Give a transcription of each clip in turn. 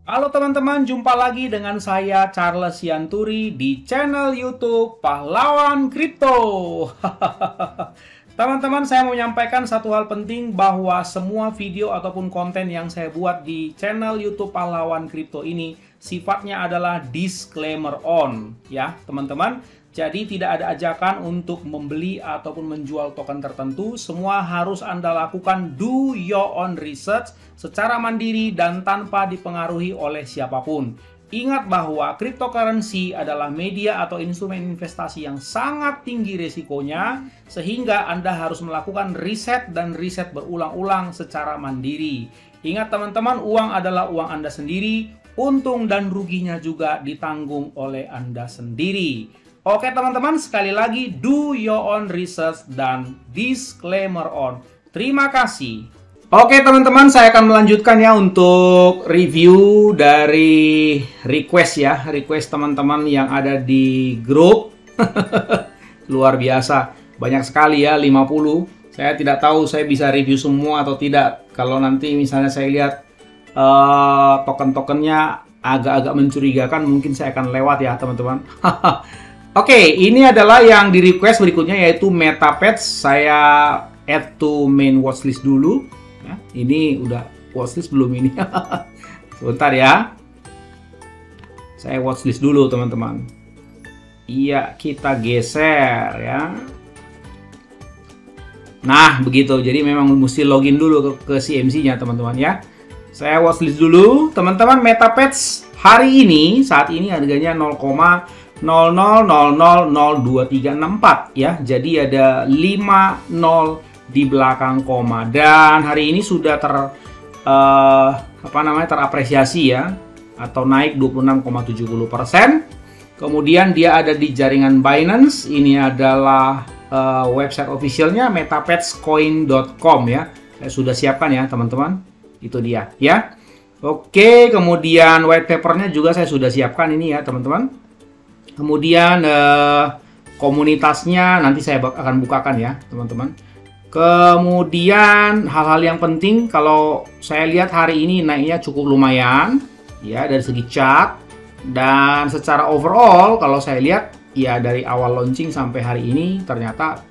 Halo teman-teman, jumpa lagi dengan saya Charles Sianturi di channel YouTube Pahlawan Kripto. Teman-teman, saya mau menyampaikan satu hal penting bahwa semua video ataupun konten yang saya buat di channel YouTube Pahlawan Kripto ini sifatnya adalah disclaimer on, ya teman-teman. Jadi tidak ada ajakan untuk membeli ataupun menjual token tertentu. Semua harus Anda lakukan do your own research secara mandiri dan tanpa dipengaruhi oleh siapapun. Ingat bahwa cryptocurrency adalah media atau instrumen investasi yang sangat tinggi risikonya, sehingga Anda harus melakukan riset dan riset berulang-ulang secara mandiri. Ingat teman-teman, uang adalah uang Anda sendiri, untung dan ruginya juga ditanggung oleh Anda sendiri. Oke teman-teman, sekali lagi do your own research dan disclaimer on. Terima kasih. Oke teman-teman, saya akan melanjutkan ya untuk review dari request teman-teman yang ada di grup. Luar biasa, banyak sekali ya, 50. Saya tidak tahu saya bisa review semua atau tidak. Kalau nanti misalnya saya lihat token-tokennya agak-agak mencurigakan, mungkin saya akan lewat ya teman-teman. Oke, ini adalah yang di request berikutnya yaitu MetaPets. Saya add to main watchlist dulu. Ya, ini udah watchlist belum ini? Sebentar ya. Saya watchlist dulu teman-teman. Iya, kita geser ya. Nah, begitu. Jadi memang mesti login dulu ke CMC-nya teman-teman ya. Saya watchlist dulu. Teman-teman, MetaPets hari ini, saat ini harganya 0,00002364 ya. Jadi ada 50 di belakang koma, dan hari ini sudah terapresiasi ya, atau naik 26,70%. Kemudian dia ada di jaringan Binance. Ini adalah website officialnya metapetscoin.com ya. Saya sudah siapkan ya teman-teman. Itu dia ya. Oke, kemudian white papernya juga saya sudah siapkan ini ya teman-teman. Kemudian komunitasnya nanti saya akan bukakan ya teman-teman. Kemudian hal-hal yang penting, kalau saya lihat hari ini naiknya cukup lumayan ya dari segi chart, dan secara overall kalau saya lihat ya dari awal launching sampai hari ini ternyata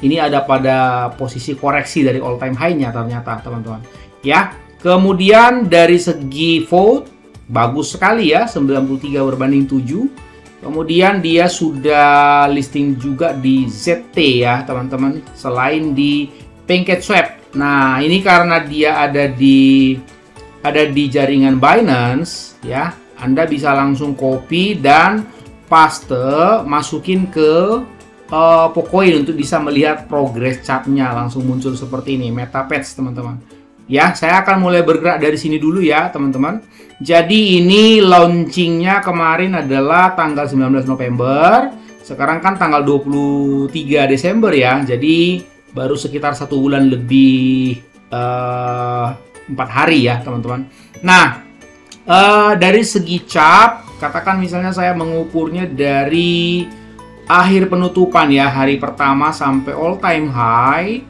ini ada pada posisi koreksi dari all time high-nya ternyata teman-teman ya. Kemudian dari segi vote bagus sekali ya, 93 berbanding 7. Kemudian dia sudah listing juga di ZT ya teman-teman, selain di PancakeSwap. Nah, ini karena dia ada di jaringan Binance ya. Anda bisa langsung copy dan paste, masukin ke Pocoin untuk bisa melihat progress chartnya, langsung muncul seperti ini, MetaPets teman-teman. Ya, saya akan mulai bergerak dari sini dulu ya teman-teman. Jadi ini launchingnya kemarin adalah tanggal 19 November. Sekarang kan tanggal 23 Desember ya. Jadi baru sekitar 1 bulan lebih 4 hari ya teman-teman. Nah, dari segi chart, katakan misalnya saya mengukurnya dari akhir penutupan ya, hari pertama sampai all time high.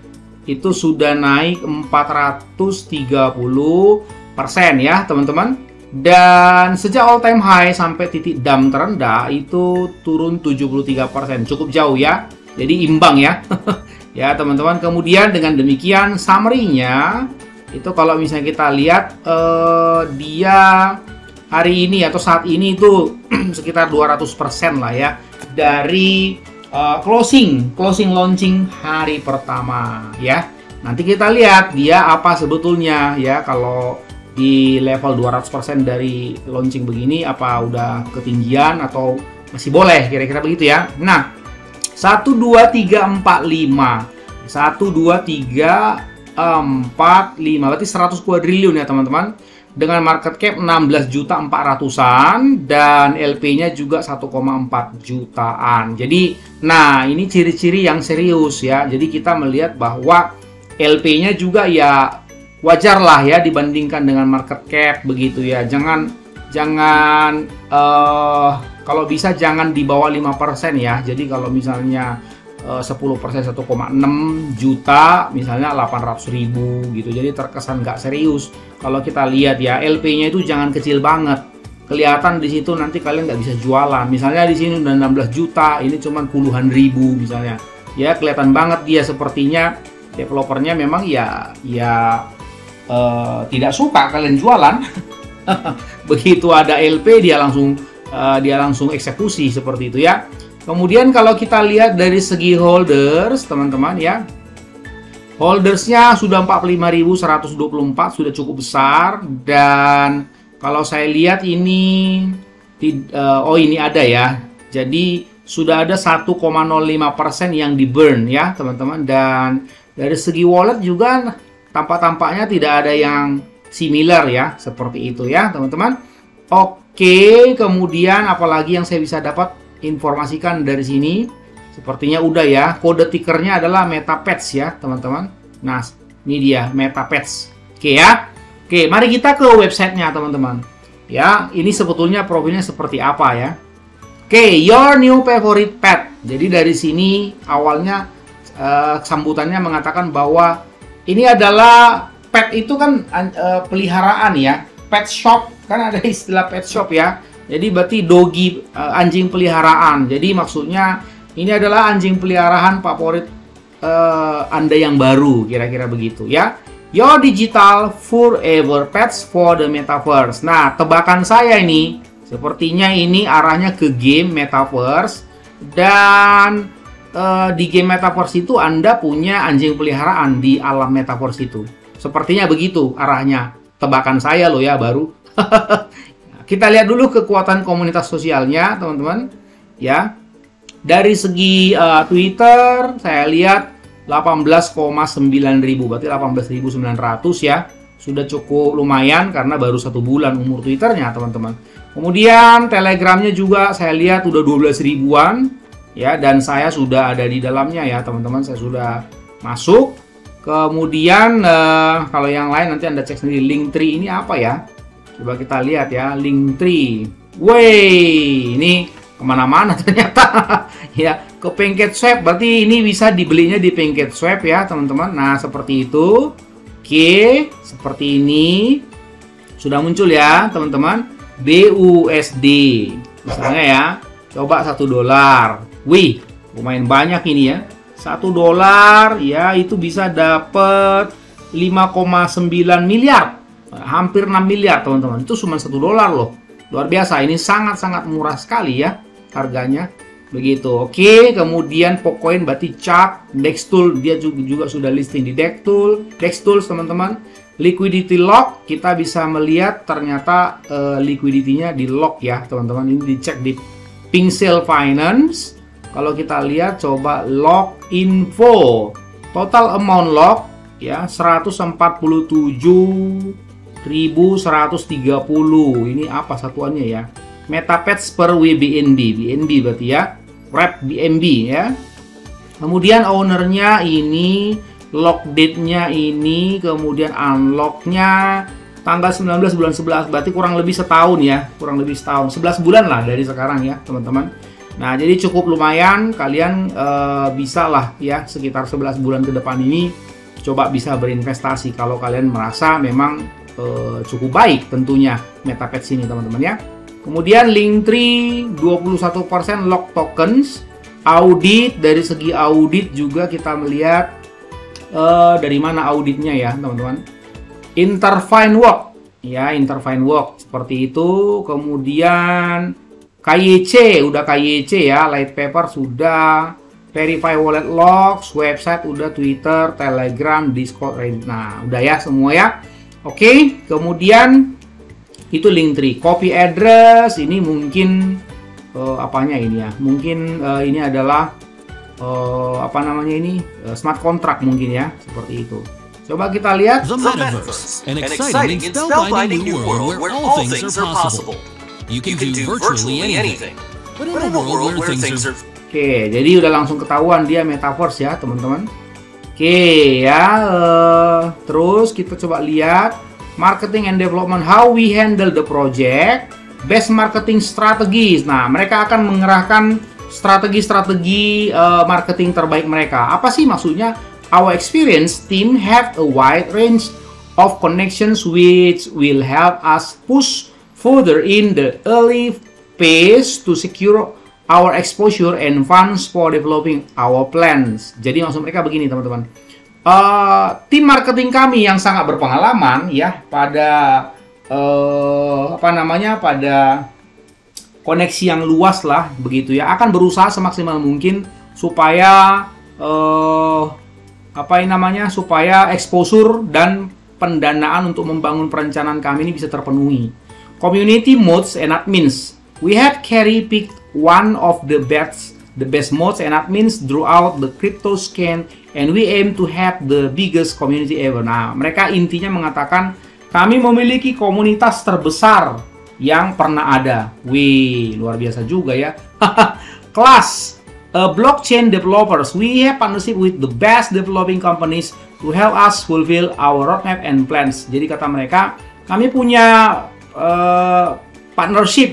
Itu sudah naik 430% ya teman-teman. Dan sejak all time high sampai titik dump terendah itu turun 73%, cukup jauh ya. Jadi imbang ya. Ya teman-teman. Kemudian dengan demikian summary-nya itu kalau misalnya kita lihat dia hari ini atau saat ini itu sekitar 200% lah ya dari closing launching hari pertama ya. Nanti kita lihat dia apa sebetulnya ya, kalau di level 200% dari launching begini apa udah ketinggian atau masih boleh, kira-kira begitu ya. Nah, 1 2 3 4 5 1 2 3 4 5 berarti 100 kuadriliun ya teman-teman, dengan market cap 16.400.000-an dan LP-nya juga 1,4 jutaan. Jadi, nah ini ciri-ciri yang serius ya. Jadi kita melihat bahwa LP-nya juga ya wajar lah ya dibandingkan dengan market cap begitu ya. Jangan kalau bisa jangan di bawah 5% ya. Jadi kalau misalnya 10% 1,6 juta, misalnya 800.000 gitu. Jadi terkesan nggak serius. Kalau kita lihat ya, LP-nya itu jangan kecil banget. Kelihatan di situ nanti kalian nggak bisa jualan. Misalnya di sini udah 16 juta, ini cuma puluhan ribu misalnya. Ya kelihatan banget dia sepertinya developernya memang tidak suka kalian jualan. Begitu ada LP dia langsung eksekusi seperti itu ya. Kemudian kalau kita lihat dari segi holders, teman-teman ya, holdersnya sudah 45.124, sudah cukup besar. Dan kalau saya lihat ini, ini ada ya. Jadi sudah ada 1,05% yang di burn ya teman-teman. Dan dari segi wallet juga tampaknya tidak ada yang similar ya, seperti itu ya teman-teman. Oke, kemudian apalagi yang saya bisa dapat informasikan dari sini, sepertinya udah ya. Kode tickernya adalah MetaPets ya teman-teman. Nah ini dia MetaPets. Oke ya. Oke, mari kita ke websitenya teman-teman ya. Ini sebetulnya profilnya seperti apa ya. Oke, your new favorite pet. Jadi dari sini awalnya sambutannya mengatakan bahwa ini adalah pet itu kan peliharaan ya. Pet shop kan ada istilah pet shop ya. Jadi berarti doggy, anjing peliharaan. Jadi maksudnya ini adalah anjing peliharaan favorit Anda yang baru, kira-kira begitu ya. Your digital forever pets for the metaverse. Nah, tebakan saya ini sepertinya ini arahnya ke game metaverse. Dan di game metaverse itu Anda punya anjing peliharaan di alam metaverse itu. Sepertinya begitu arahnya. Tebakan saya loh ya, baru. Kita lihat dulu kekuatan komunitas sosialnya, teman-teman. Ya, dari segi Twitter, saya lihat 18,9 ribu, berarti 18.900 ya. Sudah cukup lumayan karena baru 1 bulan umur Twitternya, teman-teman. Kemudian Telegramnya juga saya lihat udah 12 ribuan, ya. Dan saya sudah ada di dalamnya ya, teman-teman. Saya sudah masuk. Kemudian kalau yang lain nanti Anda cek sendiri. Linktree ini apa ya? Coba kita lihat ya, Linktree. Wey, ini kemana-mana ternyata. Ya, ke Pancakeswap. Berarti ini bisa dibelinya di Pancakeswap ya, teman-teman. Nah, seperti itu. Oke, seperti ini. Sudah muncul ya, teman-teman. BUSD. Misalnya ya, coba $1. Wih, lumayan banyak ini ya. $1 ya, itu bisa dapat 5,9 miliar. Hampir 6 miliar teman-teman. Itu cuma $1 loh. Luar biasa. Ini sangat-sangat murah sekali ya harganya. Begitu. Oke, kemudian Pocoin berarti Chart, Dextool dia juga sudah listing di Dextool teman-teman. Liquidity lock, kita bisa melihat ternyata liquidity-nya di lock ya teman-teman. Ini dicek di Pinsale Finance. Kalau kita lihat coba lock info. Total amount lock ya 147.130. Ini apa satuannya ya? MetaPets per WBNB. BNB berarti ya. Wrap BNB ya. Kemudian ownernya ini, lock date-nya ini, kemudian unlock-nya tanggal 19 bulan 11. Berarti kurang lebih setahun ya. Kurang lebih setahun. 11 bulan lah dari sekarang ya teman-teman. Nah, jadi cukup lumayan. Kalian bisa lah ya sekitar 11 bulan ke depan ini coba bisa berinvestasi kalau kalian merasa memang cukup baik tentunya MetaPets ini teman-teman ya. Kemudian Linktree 21% lock tokens. Audit, dari segi audit juga kita melihat dari mana auditnya ya teman-teman. Interfine work ya, Interfine work seperti itu. Kemudian KYC, udah KYC ya, Light Paper sudah, Verify Wallet Logs, website udah, Twitter, Telegram, Discord. Nah, udah ya semua ya. Oke, kemudian itu Linktree. Copy address ini mungkin apanya ini ya? Mungkin ini adalah apa namanya ini? Smart contract mungkin ya, seperti itu. Coba kita lihat. The Metaverse, an exciting and spellbinding new world where all things are possible. You can do virtually anything, but in a world where things are... Oke, jadi udah langsung ketahuan dia Metaverse ya teman-teman. Oke ya, terus kita coba lihat marketing and development, how we handle the project, best marketing strategies. Nah, mereka akan mengerahkan strategi-strategi marketing terbaik mereka. Apa sih maksudnya? Our experienced team have a wide range of connections which will help us push further in the early phase to secure our exposure and funds for developing our plans. Jadi maksud mereka begini, teman-teman. Tim marketing kami yang sangat berpengalaman ya pada pada koneksi yang luas lah begitu ya, akan berusaha semaksimal mungkin supaya supaya exposure dan pendanaan untuk membangun perencanaan kami ini bisa terpenuhi. Community modes and admins. We have picked one of the best modes and admins throughout the crypto scene, and we aim to have the biggest community ever. Nah, mereka intinya mengatakan kami memiliki komunitas terbesar yang pernah ada. Wih, luar biasa juga ya. Kelas blockchain developers. We have partnership with the best developing companies to help us fulfill our roadmap and plans. Jadi kata mereka, kami punya partnership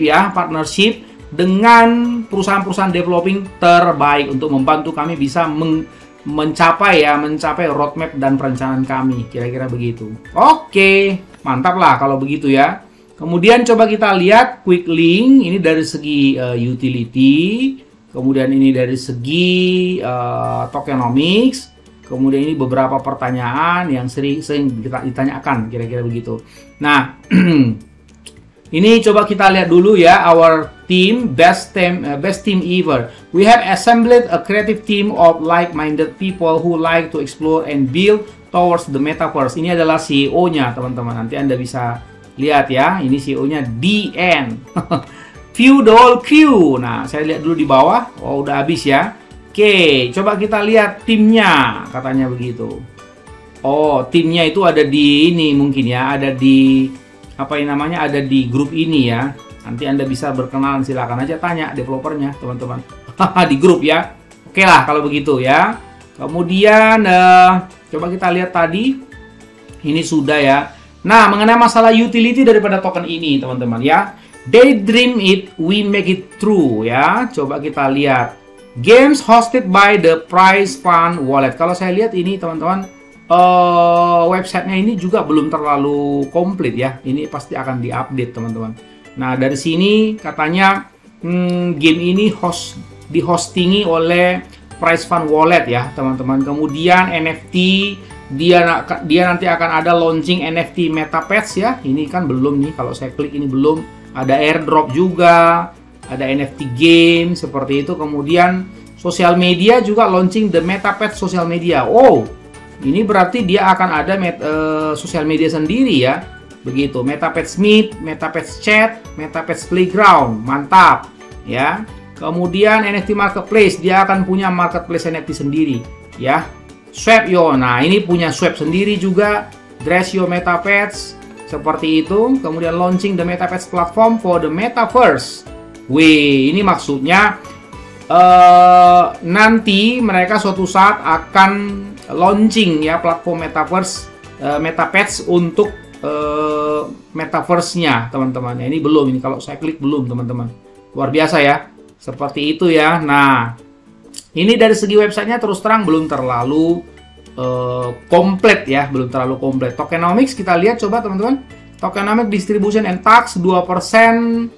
dengan perusahaan-perusahaan developing terbaik untuk membantu kami bisa mencapai roadmap dan perencanaan kami. Kira-kira begitu. Oke, mantap lah kalau begitu ya. Kemudian coba kita lihat quick link. Ini dari segi utility. Kemudian ini dari segi tokenomics. Kemudian ini beberapa pertanyaan yang sering ditanyakan, kira-kira begitu. Nah, ini coba kita lihat dulu ya, our team, best team ever. We have assembled a creative team of like-minded people who like to explore and build towards the metaverse. Ini adalah CEO-nya, teman-teman. Nanti Anda bisa lihat ya, ini CEO-nya DN. View the whole queue. Nah, saya lihat dulu di bawah. Oh, udah habis ya. Oke, coba kita lihat timnya, katanya begitu. Oh, timnya itu ada di ini mungkin ya, ada di ada di grup ini ya. Nanti Anda bisa berkenalan, silakan aja tanya developernya, teman-teman. Di grup ya. Oke lah kalau begitu ya. Kemudian coba kita lihat tadi. Ini sudah ya. Nah, mengenai masalah utility daripada token ini, teman-teman ya. They dream it, we make it true ya. Coba kita lihat. Games hosted by the Prize Fund Wallet. Kalau saya lihat ini, teman-teman, websitenya ini juga belum terlalu komplit ya. Ini pasti akan diupdate, teman-teman. Nah, dari sini katanya game ini dihostingi oleh Prize Fund Wallet ya, teman-teman. Kemudian NFT dia nanti akan ada launching NFT MetaPets ya. Ini kan belum nih, kalau saya klik ini belum. Ada airdrop juga, ada NFT game seperti itu. Kemudian sosial media juga launching the MetaPets social media. Oh, ini berarti dia akan ada sosial media sendiri ya. Begitu, MetaPets Meet, MetaPets Chat, MetaPets Playground. Mantap ya. Kemudian NFT Marketplace, dia akan punya marketplace NFT sendiri ya. Swap Yo, nah ini punya Swap sendiri juga. Dress Yo MetaPets, seperti itu. Kemudian launching the MetaPets platform for the metaverse. Wih, ini maksudnya nanti mereka suatu saat akan launching ya platform metaverse, MetaPets untuk metaverse-nya, teman-teman. Ini belum, ini kalau saya klik belum, teman-teman. Luar biasa ya. Seperti itu ya. Nah, ini dari segi websitenya terus terang belum terlalu komplit ya, belum terlalu komplit. Tokenomics kita lihat coba, teman-teman. Tokenomics distribution and tax 2%.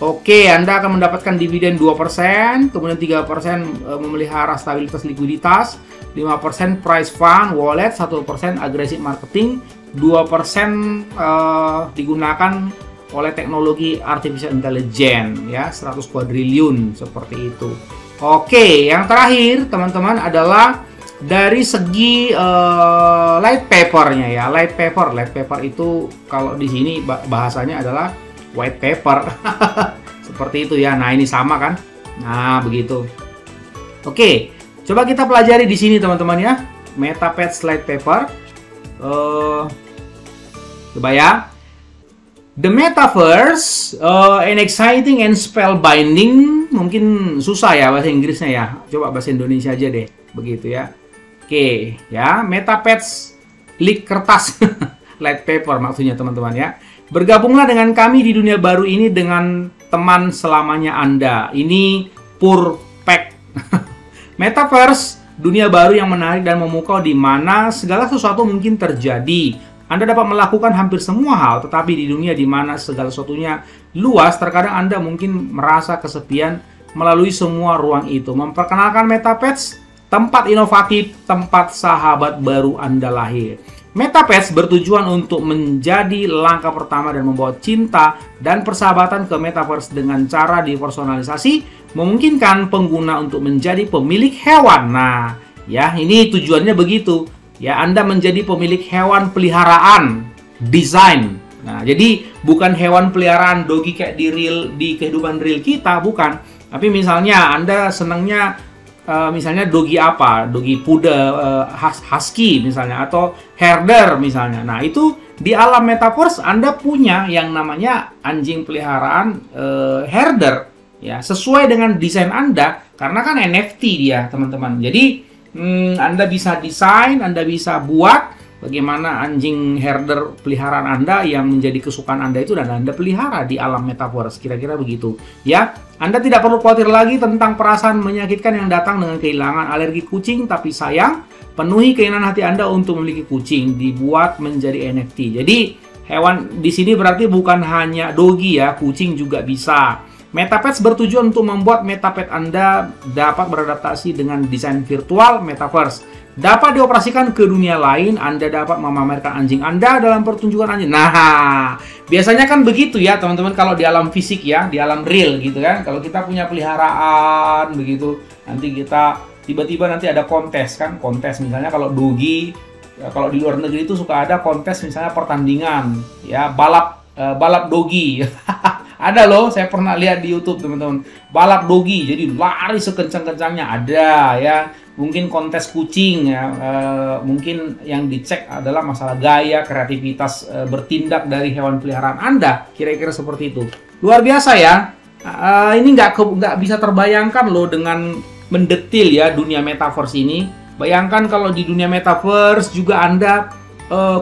Oke, Anda akan mendapatkan dividen 2%, kemudian 3% memelihara stabilitas likuiditas, 5% prize fund, wallet, 1% aggressive marketing, 2% digunakan oleh teknologi artificial intelligence ya, 100 kuadriliun seperti itu. Oke, yang terakhir teman-teman adalah dari segi light papernya ya. Light paper itu kalau di sini bahasanya adalah white paper. Seperti itu ya. Nah, ini sama kan? Nah, begitu. Oke, coba kita pelajari di sini teman-teman ya. MetaPets light paper. Coba ya. The Metaverse, an exciting and spellbinding. Mungkin susah ya bahasa Inggrisnya ya. Coba bahasa Indonesia aja deh. Begitu ya. Oke, ya. MetaPets leak kertas. Light paper maksudnya teman-teman ya. Bergabunglah dengan kami di dunia baru ini dengan teman selamanya Anda. Ini pack. Metaverse, dunia baru yang menarik dan memukau di mana segala sesuatu mungkin terjadi. Anda dapat melakukan hampir semua hal, tetapi di dunia di mana segala sesuatunya luas, terkadang Anda mungkin merasa kesepian melalui semua ruang itu. Memperkenalkan Metaverse, tempat inovatif, tempat sahabat baru Anda lahir. Metaverse bertujuan untuk menjadi langkah pertama dan membawa cinta dan persahabatan ke Metaverse dengan cara dipersonalisasi, memungkinkan pengguna untuk menjadi pemilik hewan. Nah, ya ini tujuannya begitu. Ya, Anda menjadi pemilik hewan peliharaan, desain. Nah, jadi bukan hewan peliharaan dogi kayak di kehidupan real kita, bukan. Tapi misalnya Anda senangnya misalnya dogi apa? Dogi poodle, husky misalnya, atau herder misalnya. Nah, itu di alam Metaverse Anda punya yang namanya anjing peliharaan herder, ya, sesuai dengan desain Anda, karena kan NFT dia, teman-teman. Jadi Anda bisa desain, Anda bisa buat bagaimana anjing herder peliharaan Anda yang menjadi kesukaan Anda itu dan Anda pelihara di alam Metaverse, kira-kira begitu. Ya, Anda tidak perlu khawatir lagi tentang perasaan menyakitkan yang datang dengan kehilangan alergi kucing, tapi sayang, penuhi keinginan hati Anda untuk memiliki kucing, dibuat menjadi NFT. Jadi, hewan di sini berarti bukan hanya dogi ya, kucing juga bisa. Metaverse bertujuan untuk membuat Metapet Anda dapat beradaptasi dengan desain virtual Metaverse. Dapat dioperasikan ke dunia lain, Anda dapat memamerkan anjing Anda dalam pertunjukan anjing. Nah, biasanya kan begitu ya teman-teman, kalau di alam fisik ya, di alam real gitu kan. Kalau kita punya peliharaan begitu, nanti kita tiba-tiba nanti ada kontes kan, kontes misalnya kalau dogi, kalau di luar negeri itu suka ada kontes misalnya pertandingan, ya balap dogi. Ada loh, saya pernah lihat di YouTube teman-teman, balap dogi, jadi lari sekencang-kencangnya ada ya. Mungkin kontes kucing ya, mungkin yang dicek adalah masalah gaya, kreativitas bertindak dari hewan peliharaan Anda, kira-kira seperti itu. Luar biasa ya, ini nggak bisa terbayangkan loh dengan mendetil ya dunia Metaverse ini. Bayangkan kalau di dunia Metaverse juga Anda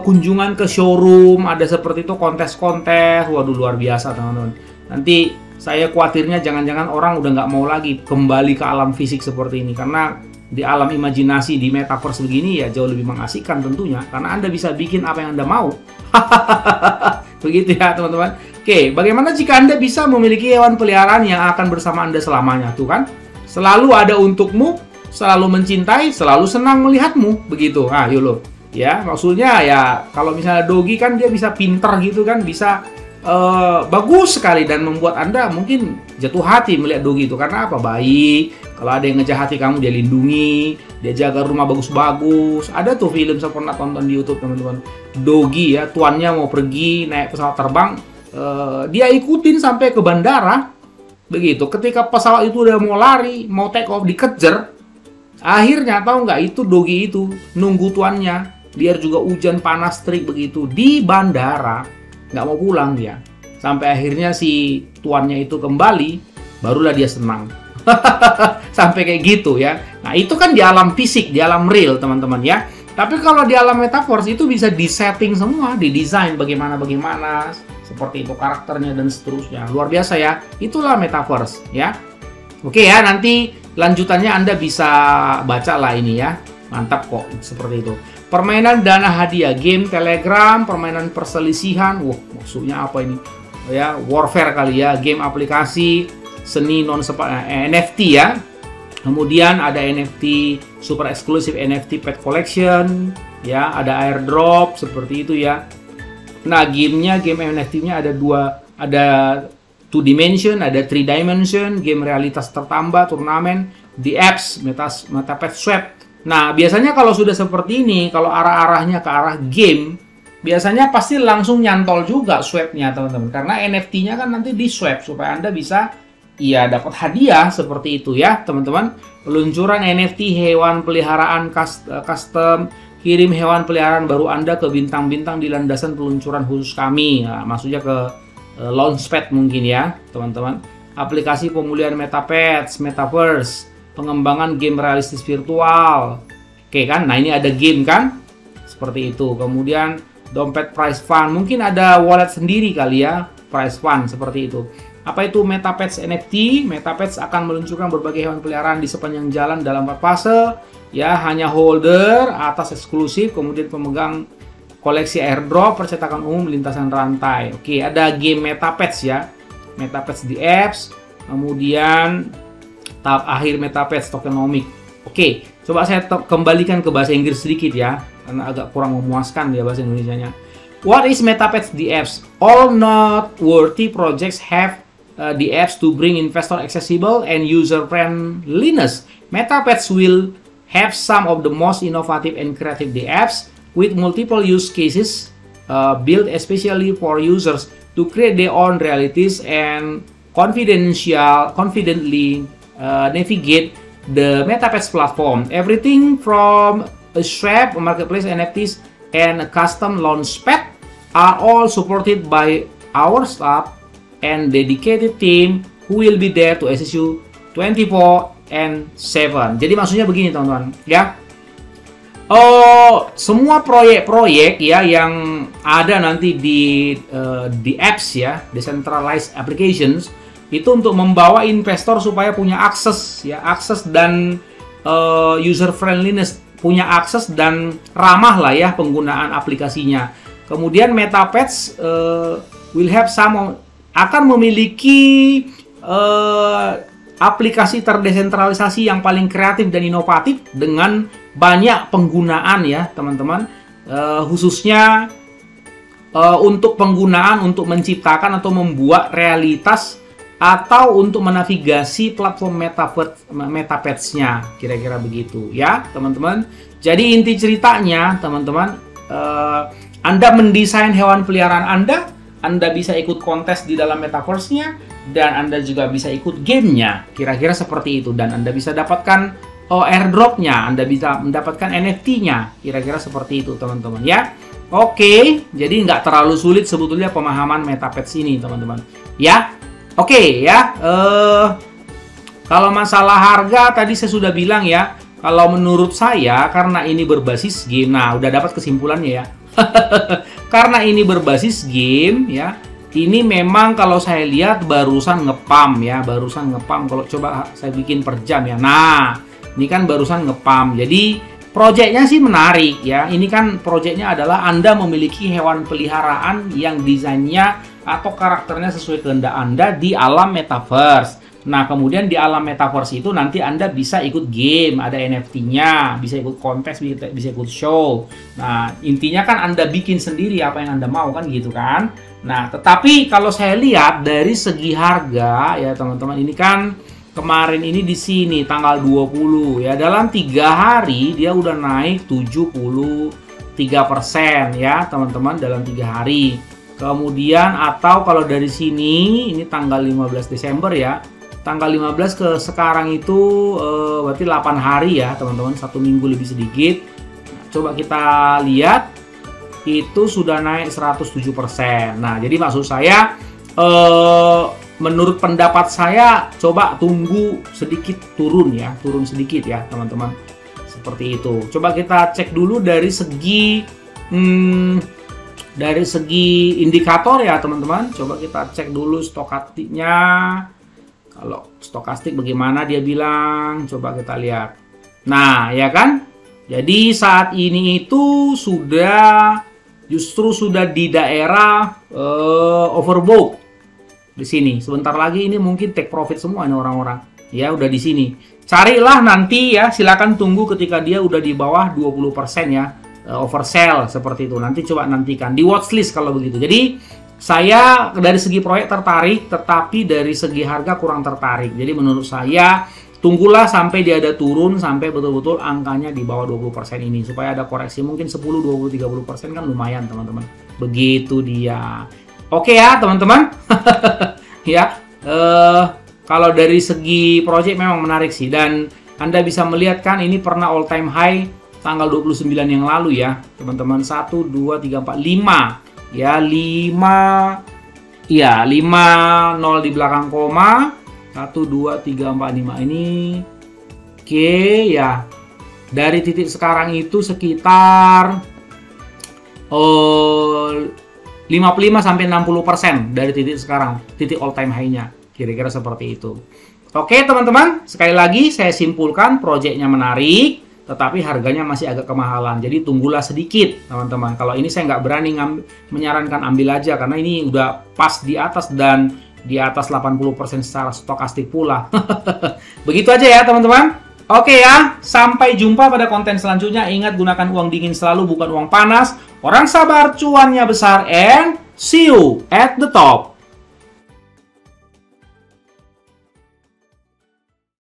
kunjungan ke showroom, ada seperti itu, kontes-kontes. Waduh, luar biasa teman-teman. Nanti saya khawatirnya jangan-jangan orang udah nggak mau lagi kembali ke alam fisik seperti ini, karena di alam imajinasi di Metaverse begini ya jauh lebih mengasihkan tentunya, karena Anda bisa bikin apa yang Anda mau. Begitu ya teman-teman. Oke, bagaimana jika Anda bisa memiliki hewan peliharaan yang akan bersama Anda selamanya? Tuh kan, selalu ada untukmu, selalu mencintai, selalu senang melihatmu. Begitu, yuk lo. Ya, maksudnya ya kalau misalnya dogi kan dia bisa pinter gitu kan, bisa bagus sekali dan membuat Anda mungkin jatuh hati melihat dogi itu. Karena apa? Baik, kalau ada yang ngejahati kamu dia lindungi, dia jaga rumah bagus-bagus. Ada tuh film saya pernah tonton di YouTube teman-teman, dogi ya, tuannya mau pergi naik pesawat terbang, dia ikutin sampai ke bandara. Begitu, ketika pesawat itu udah mau lari, mau take off, dikejar. Akhirnya tahu nggak, itu dogi itu nunggu tuannya, biar juga hujan panas terik begitu di bandara, nggak mau pulang dia. Sampai akhirnya si tuannya itu kembali, barulah dia senang. Sampai kayak gitu ya. Nah itu kan di alam fisik, di alam real teman-teman ya. Tapi kalau di alam Metaverse itu bisa disetting semua, didesain bagaimana seperti itu karakternya dan seterusnya. Luar biasa ya. Itulah Metaverse ya. Oke ya, nanti lanjutannya Anda bisa baca lah ini ya. Mantap kok, seperti itu. Permainan dana hadiah, game Telegram, permainan perselisihan. Wah, maksudnya apa ini? Ya, warfare kali ya, game aplikasi, seni NFT ya. Kemudian ada NFT super eksklusif, NFT pet collection, ya, ada airdrop seperti itu ya. Nah, game NFT-nya ada ada 2 dimension, ada 3 dimension, game realitas tertambah, turnamen, di apps, Metapet Swap. Nah, biasanya kalau sudah seperti ini, kalau arah-arahnya ke arah game, biasanya pasti langsung nyantol juga swap-nya, teman-teman. Karena NFT-nya kan nanti di swap supaya Anda bisa dapat hadiah seperti itu ya, teman-teman. Peluncuran NFT hewan peliharaan custom, kirim hewan peliharaan baru Anda ke bintang-bintang di landasan peluncuran khusus kami. Nah, maksudnya ke Launchpad mungkin ya, teman-teman. Aplikasi pemulihan Metapets, Metaverse, pengembangan game realistis virtual. Oke kan? Nah, ini ada game kan? Seperti itu. Kemudian dompet prize fund. Mungkin ada wallet sendiri kali ya, prize fund seperti itu. Apa itu MetaPets NFT? MetaPets akan meluncurkan berbagai hewan peliharaan di sepanjang jalan dalam 4 fase. Ya, hanya holder, atas eksklusif, kemudian pemegang koleksi airdrop, percetakan umum, lintasan rantai. Oke, ada game MetaPets ya. MetaPets di apps, kemudian tahap akhir MetaPets tokenomic. Oke, coba saya kembalikan ke bahasa Inggris sedikit ya, karena agak kurang memuaskan ya bahasa Indonesianya. What is MetaPets the apps? All noteworthy projects have the apps to bring investor accessible and user friendliness. MetaPets will have some of the most innovative and creative the apps with multiple use cases built especially for users to create their own realities and confidently navigate the MetaPets platform. Everything from a shop, a marketplace, NFTs, and a custom launchpad are all supported by our staff and dedicated team who will be there to assist you 24/7. Jadi maksudnya begini teman-teman ya. Semua proyek-proyek ya yang ada nanti di apps ya, decentralized applications, itu untuk membawa investor supaya punya akses ya, akses dan user friendliness, punya akses dan ramah lah ya penggunaan aplikasinya. Kemudian MetaPets will have some, akan memiliki aplikasi terdesentralisasi yang paling kreatif dan inovatif dengan banyak penggunaan ya teman-teman, khususnya untuk penggunaan untuk menciptakan atau membuat realitas atau untuk menavigasi platform MetaPets-nya, kira-kira begitu ya teman-teman. Jadi inti ceritanya teman-teman, Anda mendesain hewan peliharaan Anda bisa ikut kontes di dalam metaverse-nya, dan Anda juga bisa ikut gamenya, kira-kira seperti itu. Dan Anda bisa dapatkan airdrop-nya, Anda bisa mendapatkan NFT-nya, kira-kira seperti itu teman-teman ya. Oke, jadi nggak terlalu sulit sebetulnya pemahaman MetaPets ini teman-teman ya. Oke ya, kalau masalah harga tadi saya sudah bilang ya, kalau menurut saya karena ini berbasis game, nah udah dapat kesimpulannya ya. Karena ini berbasis game ya, ini memang kalau saya lihat barusan ngepam ya, barusan ngepam. Kalau coba saya bikin per jam ya, nah ini kan barusan ngepam. Jadi proyeknya sih menarik ya. Ini kan proyeknya adalah Anda memiliki hewan peliharaan yang desainnya atau karakternya sesuai kehendak Anda di alam metaverse. Nah, kemudian di alam metaverse itu nanti Anda bisa ikut game, ada NFT-nya, bisa ikut kontes, bisa ikut show. Nah, intinya kan Anda bikin sendiri apa yang Anda mau kan gitu kan. Nah, tetapi kalau saya lihat dari segi harga ya teman-teman, ini kan kemarin ini di sini tanggal 20 ya, dalam 3 hari dia udah naik 73% ya teman-teman dalam 3 hari. Kemudian atau kalau dari sini ini tanggal 15 Desember ya, tanggal 15 ke sekarang itu berarti 8 hari ya teman-teman, 1 minggu lebih sedikit. Nah, coba kita lihat itu sudah naik 107%. Nah, jadi maksud saya menurut pendapat saya coba tunggu sedikit turun ya, turun sedikit ya teman-teman. Seperti itu. Coba kita cek dulu dari segi indikator ya teman-teman. Coba kita cek dulu stokastiknya. Kalau stokastik bagaimana dia bilang, coba kita lihat. Nah ya kan, jadi saat ini itu justru sudah di daerah overbought di sini. Sebentar lagi ini mungkin take profit semua nih orang-orang ya, udah di sini. Carilah nanti ya, silakan tunggu ketika dia udah di bawah 20% ya, oversell seperti itu. Nanti coba nantikan di watchlist kalau begitu. Jadi saya dari segi proyek tertarik, tetapi dari segi harga kurang tertarik. Jadi menurut saya tunggulah sampai dia ada turun, sampai betul-betul angkanya di bawah 20% ini, supaya ada koreksi mungkin 10, 20, 30% kan lumayan teman-teman. Begitu dia. Oke ya teman-teman. Ya, kalau dari segi proyek memang menarik sih, dan Anda bisa melihat kan ini pernah all time high tanggal 29 yang lalu ya teman-teman. 1, 2, 3, 4, 5 ya, 5 ya, 5 0 di belakang koma, 1, 2, 3, 4, 5 ini. Oke ya, dari titik sekarang itu sekitar 55 sampai 60% dari titik sekarang, titik all time high-nya. Kira-kira seperti itu. Oke teman-teman, sekali lagi saya simpulkan proyeknya menarik, tetapi harganya masih agak kemahalan. Jadi tunggulah sedikit teman-teman. Kalau ini saya nggak berani menyarankan ambil aja, karena ini udah pas di atas dan di atas 80% secara stokastik pula. Begitu aja ya teman-teman. Oke ya, sampai jumpa pada konten selanjutnya. Ingat, gunakan uang dingin selalu, bukan uang panas. Orang sabar, cuannya besar, and see you at the top.